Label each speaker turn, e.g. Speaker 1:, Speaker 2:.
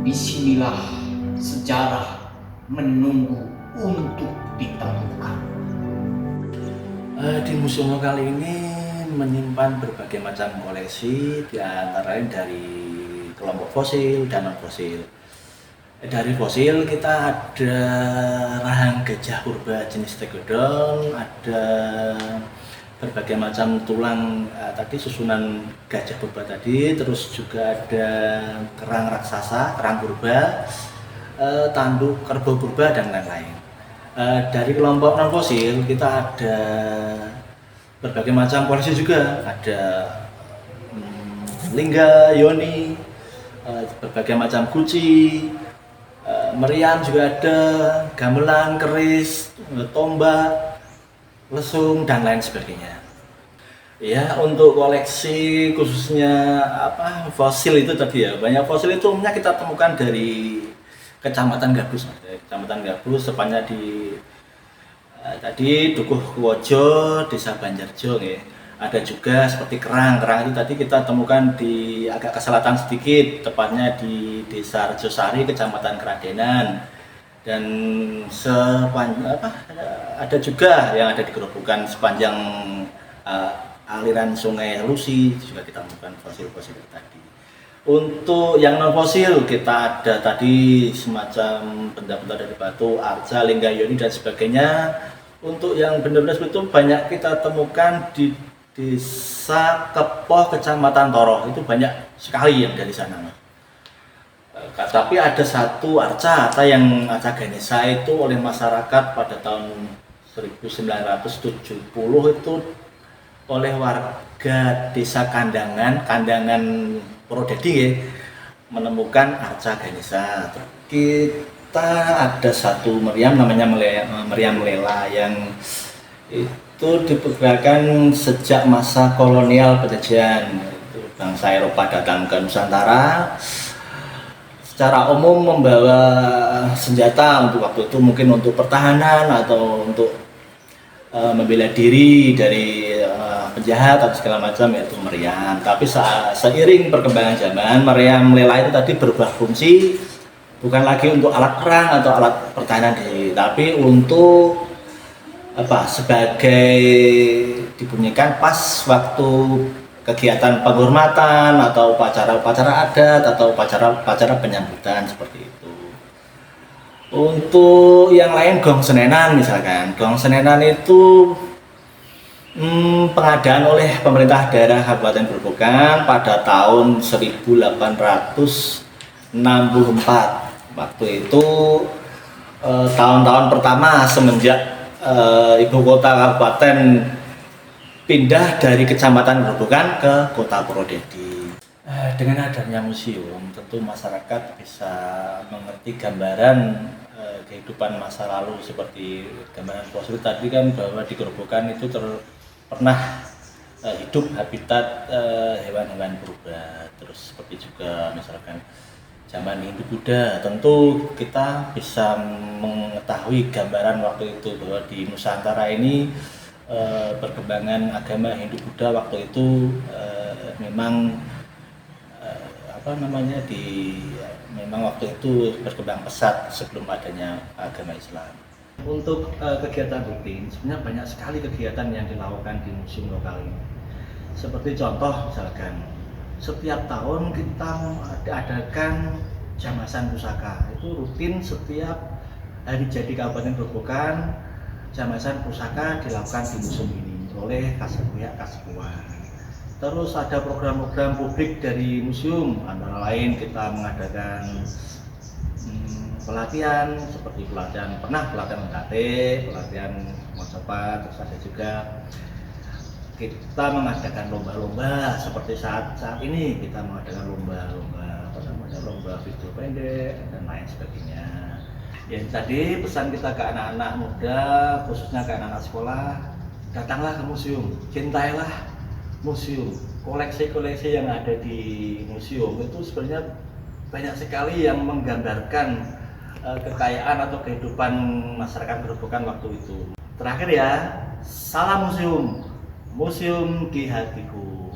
Speaker 1: Disinilah sejarah menunggu untuk ditemukan.
Speaker 2: Di museum lokal ini menyimpan berbagai macam koleksi, di antara lain dari kelompok fosil dan non-fosil. Dari fosil kita ada rahang gajah purba jenis tegodon, ada berbagai macam tulang tadi susunan gajah purba tadi, terus juga ada kerang raksasa, kerang purba, tanduk kerbau purba dan lain-lain. Dari kelompok non fosil kita ada berbagai macam koleksi juga, ada lingga, yoni, berbagai macam guci, meriam juga ada, gamelan, keris, tombak, lesung dan lain sebagainya. Ya, untuk koleksi khususnya fosil itu tadi ya, banyak fosil itu umumnya kita temukan dari Kecamatan Gabus, Kecamatan Gabus, tepatnya di tadi Dukuh Kuwojo, Desa Banjarjo ya. Ada juga seperti kerang itu tadi kita temukan di agak ke selatan sedikit, tepatnya di Desa Rejosari, Kecamatan Keradenan. Dan ada juga yang ada di Gerobokan sepanjang aliran Sungai Lusi juga kita temukan fosil-fosil tadi. Untuk yang non fosil kita ada tadi semacam benda-benda dari batu, arca, lingga, yoni dan sebagainya. Untuk yang benda-benda itu banyak kita temukan di Desa Kepoh, Kecamatan Toroh, itu banyak sekali yang dari sana. Tapi ada satu arca yang arca Ganesha itu oleh masyarakat pada tahun 1970 itu oleh warga Desa Kandangan Purwodadi ya, menemukan arca Ganesha. Kita ada satu meriam namanya meriam lela yang itu diperkirakan sejak masa kolonial penjajahan, bangsa Eropa datang ke Nusantara secara umum membawa senjata untuk waktu itu, mungkin untuk pertahanan atau untuk membela diri dari penjahat atau segala macam, yaitu meriam. Tapi seiring perkembangan zaman, meriam lela itu tadi berubah fungsi, bukan lagi untuk alat perang atau alat pertahanan diri, tapi untuk sebagai dibunyikan pas waktu kegiatan penghormatan atau upacara-upacara adat atau upacara penyambutan seperti itu. Untuk yang lain gong senenan misalkan, gong senenan itu pengadaan oleh pemerintah daerah Kabupaten Grobogan pada tahun 1864. Waktu itu tahun-tahun pertama semenjak ibu kota kabupaten pindah dari Kecamatan Grobogan ke Kota Purwodadi. Dengan adanya museum, tentu masyarakat bisa mengerti gambaran kehidupan masa lalu, seperti gambaran fosil tadi kan, bahwa di Grobogan itu pernah hidup habitat hewan-hewan purba. Terus seperti juga misalkan zaman Hindu Buddha, tentu kita bisa mengetahui gambaran waktu itu bahwa di Nusantara ini perkembangan agama Hindu Buddha waktu itu memang memang waktu itu berkembang pesat sebelum adanya agama Islam. Untuk kegiatan rutin, sebenarnya banyak sekali kegiatan yang dilakukan di museum lokal ini. Seperti contoh misalkan, setiap tahun kita adakan jamasan pusaka. Itu rutin setiap hari jadi Kabupaten Grobogan, jamasan pusaka dilakukan di museum ini oleh pihak Kasepuan. Terus ada program-program publik dari museum, antara lain kita mengadakan pelatihan seperti pelatihan MKT, pelatihan Mojopat, terus ada juga kita mengadakan lomba-lomba seperti saat ini kita mengadakan lomba video pendek dan lain sebagainya. Ya tadi pesan kita ke anak-anak muda, khususnya ke anak-anak sekolah, datanglah ke museum, cintailah museum. Koleksi-koleksi yang ada di museum itu sebenarnya banyak sekali yang menggambarkan kekayaan atau kehidupan masyarakat Grobogan waktu itu. Terakhir ya, salam museum, museum di hatiku.